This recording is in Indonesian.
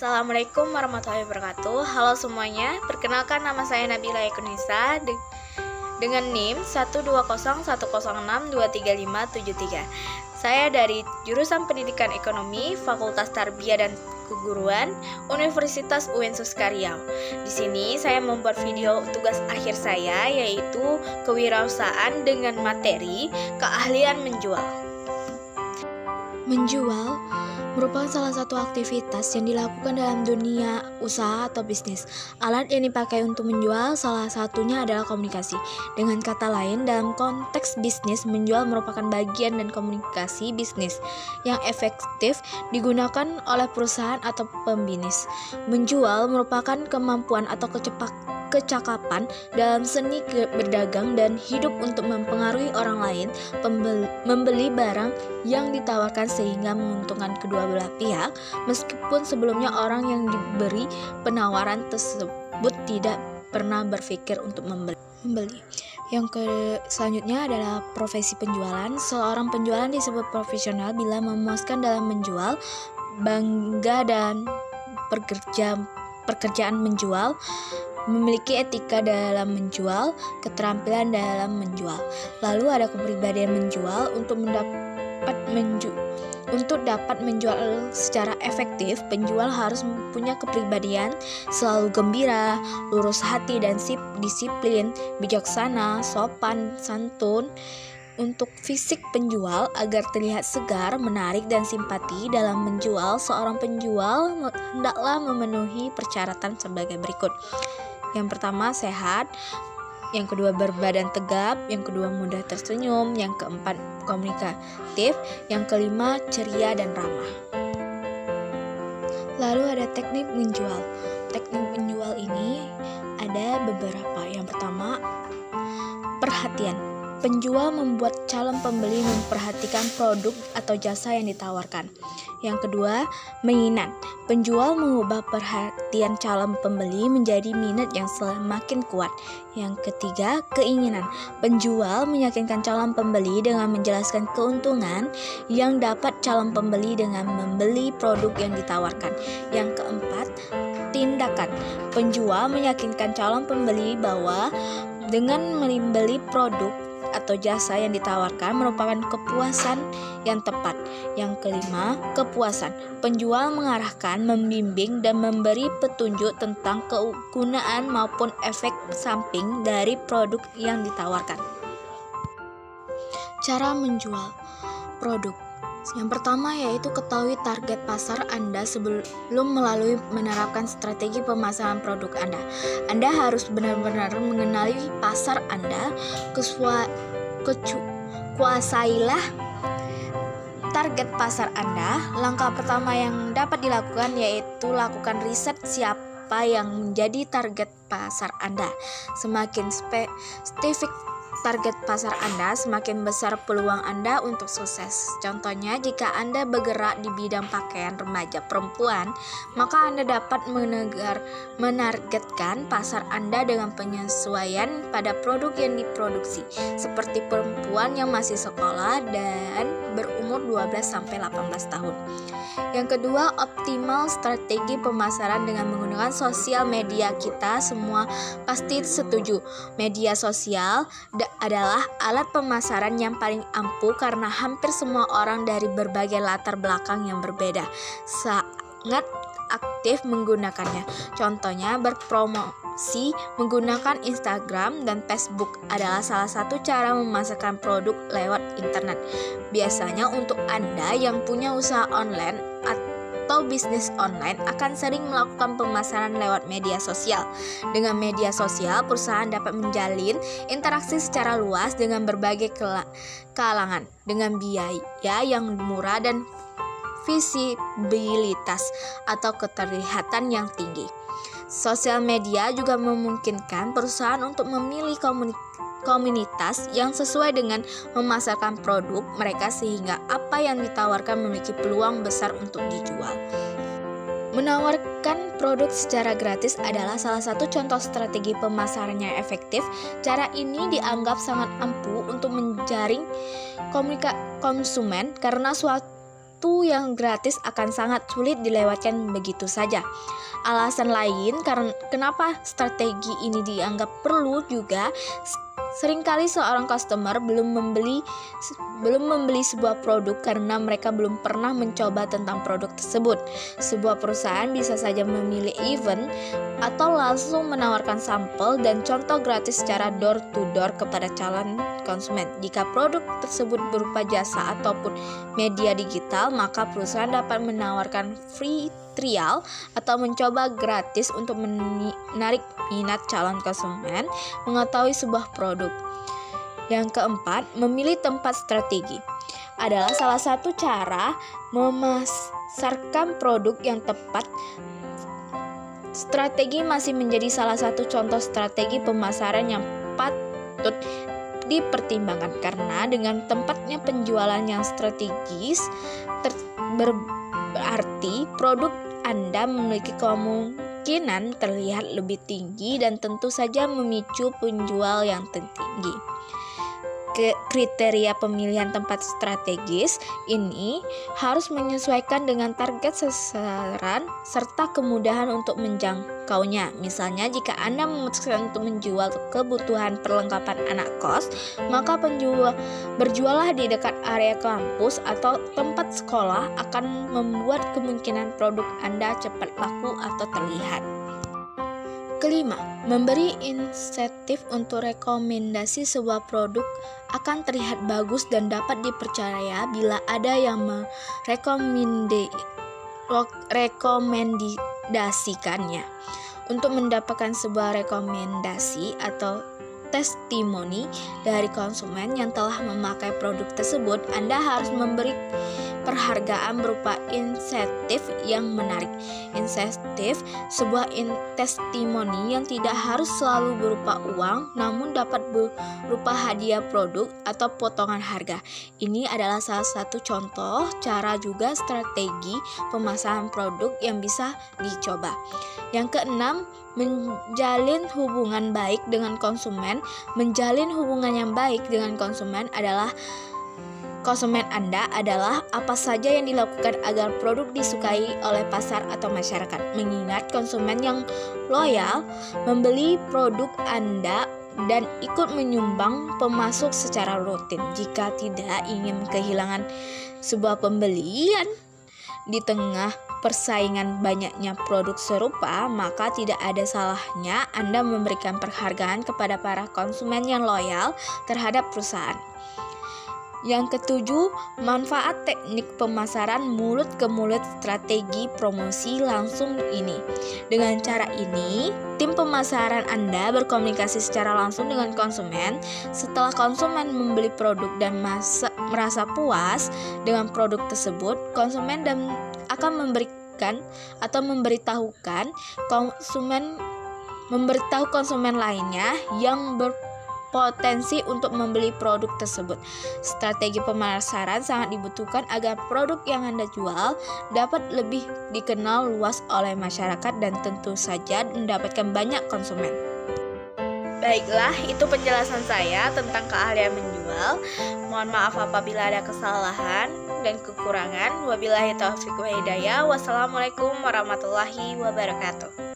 Assalamualaikum warahmatullahi wabarakatuh. Halo semuanya, perkenalkan nama saya Nabila Ekunisa dengan NIM 12010623573. Saya dari jurusan Pendidikan Ekonomi, Fakultas Tarbiyah dan Keguruan, Universitas UIN Suskaryau. Di sini saya membuat video tugas akhir saya, yaitu kewirausahaan dengan materi keahlian menjual. Menjual merupakan salah satu aktivitas yang dilakukan dalam dunia usaha atau bisnis. Alat yang dipakai untuk menjual salah satunya adalah komunikasi. Dengan kata lain, dalam konteks bisnis, menjual merupakan bagian dan komunikasi bisnis yang efektif digunakan oleh perusahaan atau pembisnis. Menjual merupakan kemampuan atau kecakapan dalam seni berdagang dan hidup untuk mempengaruhi orang lain membeli barang yang ditawarkan sehingga menguntungkan kedua belah pihak, meskipun sebelumnya orang yang diberi penawaran tersebut tidak pernah berpikir untuk membeli. Selanjutnya adalah profesi penjualan. Seorang penjualan disebut profesional bila memuaskan dalam menjual, bangga dan pekerjaan menjual, memiliki etika dalam menjual, keterampilan dalam menjual. Lalu ada kepribadian menjual. Untuk dapat menjual secara efektif, penjual harus punya kepribadian selalu gembira, lurus hati dan disiplin, bijaksana, sopan, santun. Untuk fisik penjual, agar terlihat segar, menarik, dan simpati dalam menjual, seorang penjual hendaklah memenuhi persyaratan sebagai berikut. Yang pertama, sehat. Yang kedua, berbadan tegap. Yang kedua, mudah tersenyum. Yang keempat, komunikatif. Yang kelima, ceria dan ramah. Lalu ada teknik menjual. Teknik menjual ini ada beberapa. Yang pertama, perhatian. Penjual membuat calon pembeli memperhatikan produk atau jasa yang ditawarkan. Yang kedua, mainan. Penjual mengubah perhatian calon pembeli menjadi minat yang semakin kuat. Yang ketiga, keinginan. Penjual meyakinkan calon pembeli dengan menjelaskan keuntungan yang dapat calon pembeli dengan membeli produk yang ditawarkan. Yang keempat, tindakan. Penjual meyakinkan calon pembeli bahwa dengan membeli produk atau jasa yang ditawarkan merupakan kepuasan yang tepat. Yang kelima, kepuasan. Penjual mengarahkan, membimbing, dan memberi petunjuk tentang kegunaan maupun efek samping dari produk yang ditawarkan. Cara menjual produk. Yang pertama yaitu ketahui target pasar Anda sebelum menerapkan strategi pemasaran produk Anda. Anda harus benar-benar mengenali pasar Anda. Kuasailah target pasar Anda. Langkah pertama yang dapat dilakukan yaitu lakukan riset siapa yang menjadi target pasar Anda. Semakin spesifik target pasar Anda, semakin besar peluang Anda untuk sukses. Contohnya, jika Anda bergerak di bidang pakaian remaja perempuan, maka Anda dapat menargetkan pasar Anda dengan penyesuaian pada produk yang diproduksi, seperti perempuan yang masih sekolah dan berumur 12-18 tahun. Yang kedua, optimal strategi pemasaran dengan menggunakan sosial media. Kita semua pasti setuju, media sosial adalah alat pemasaran yang paling ampuh karena hampir semua orang dari berbagai latar belakang yang berbeda sangat aktif menggunakannya. Contohnya, berpromosi menggunakan Instagram dan Facebook adalah salah satu cara memasarkan produk lewat internet. Biasanya untuk Anda yang punya usaha online atau bisnis online akan sering melakukan pemasaran lewat media sosial. Dengan media sosial, perusahaan dapat menjalin interaksi secara luas dengan berbagai kalangan dengan biaya yang murah dan visibilitas atau keterlihatan yang tinggi. Sosial media juga memungkinkan perusahaan untuk memilih komunitas yang sesuai dengan memasarkan produk mereka sehingga apa yang ditawarkan memiliki peluang besar untuk dijual. Menawarkan produk secara gratis adalah salah satu contoh strategi pemasaran yang efektif. Cara ini dianggap sangat ampuh untuk menjaring konsumen karena suatu sesuatu yang gratis akan sangat sulit dilewatkan begitu saja. Alasan lain karena kenapa strategi ini dianggap perlu juga, seringkali seorang customer belum membeli sebuah produk karena mereka belum pernah mencoba tentang produk tersebut. Sebuah perusahaan bisa saja memilih event atau langsung menawarkan sampel dan contoh gratis secara door to door kepada calon konsumen. Jika produk tersebut berupa jasa ataupun media digital, maka perusahaan dapat menawarkan free trial atau mencoba gratis untuk menarik minat calon konsumen mengetahui sebuah produk. Yang keempat, memilih tempat strategi adalah salah satu cara memasarkan produk yang tepat. Strategi masih menjadi salah satu contoh strategi pemasaran yang patut dipertimbangkan karena dengan tempatnya penjualan yang strategis berarti produk Anda memiliki kemungkinan terlihat lebih tinggi dan tentu saja memicu penjual yang tinggi. Kriteria pemilihan tempat strategis ini harus menyesuaikan dengan target sasaran serta kemudahan untuk menjangkaunya. Misalnya, jika Anda memutuskan untuk menjual kebutuhan perlengkapan anak kos, maka berjualah di dekat area kampus atau tempat sekolah akan membuat kemungkinan produk Anda cepat laku atau terlihat. Kelima, memberi insentif untuk rekomendasi sebuah produk akan terlihat bagus dan dapat dipercaya bila ada yang merekomendasikannya. Untuk mendapatkan sebuah rekomendasi atau testimoni dari konsumen yang telah memakai produk tersebut, Anda harus memberi perhargaan berupa insentif yang menarik. Insentif sebuah testimoni yang tidak harus selalu berupa uang, namun dapat berupa hadiah produk atau potongan harga. Ini adalah salah satu contoh cara juga strategi pemasaran produk yang bisa dicoba. Yang keenam, menjalin hubungan baik dengan konsumen. Menjalin hubungan yang baik dengan konsumen Anda adalah apa saja yang dilakukan agar produk disukai oleh pasar atau masyarakat. Mengingat konsumen yang loyal membeli produk Anda dan ikut menyumbang pemasok secara rutin. Jika tidak ingin kehilangan sebuah pembelian di tengah persaingan banyaknya produk serupa, maka tidak ada salahnya Anda memberikan penghargaan kepada para konsumen yang loyal terhadap perusahaan. Yang ketujuh, manfaat teknik pemasaran mulut ke mulut strategi promosi langsung ini. Dengan cara ini, tim pemasaran Anda berkomunikasi secara langsung dengan konsumen. Setelah konsumen membeli produk dan merasa puas dengan produk tersebut, konsumen akan memberitahu konsumen lainnya yang berpotensi untuk membeli produk tersebut. Strategi pemasaran sangat dibutuhkan agar produk yang Anda jual dapat lebih dikenal luas oleh masyarakat dan tentu saja mendapatkan banyak konsumen. Baiklah, itu penjelasan saya tentang keahlian menjual. Mohon maaf apabila ada kesalahan dan kekurangan. Wabillahi taufiq wa hidayah. Wassalamualaikum warahmatullahi wabarakatuh.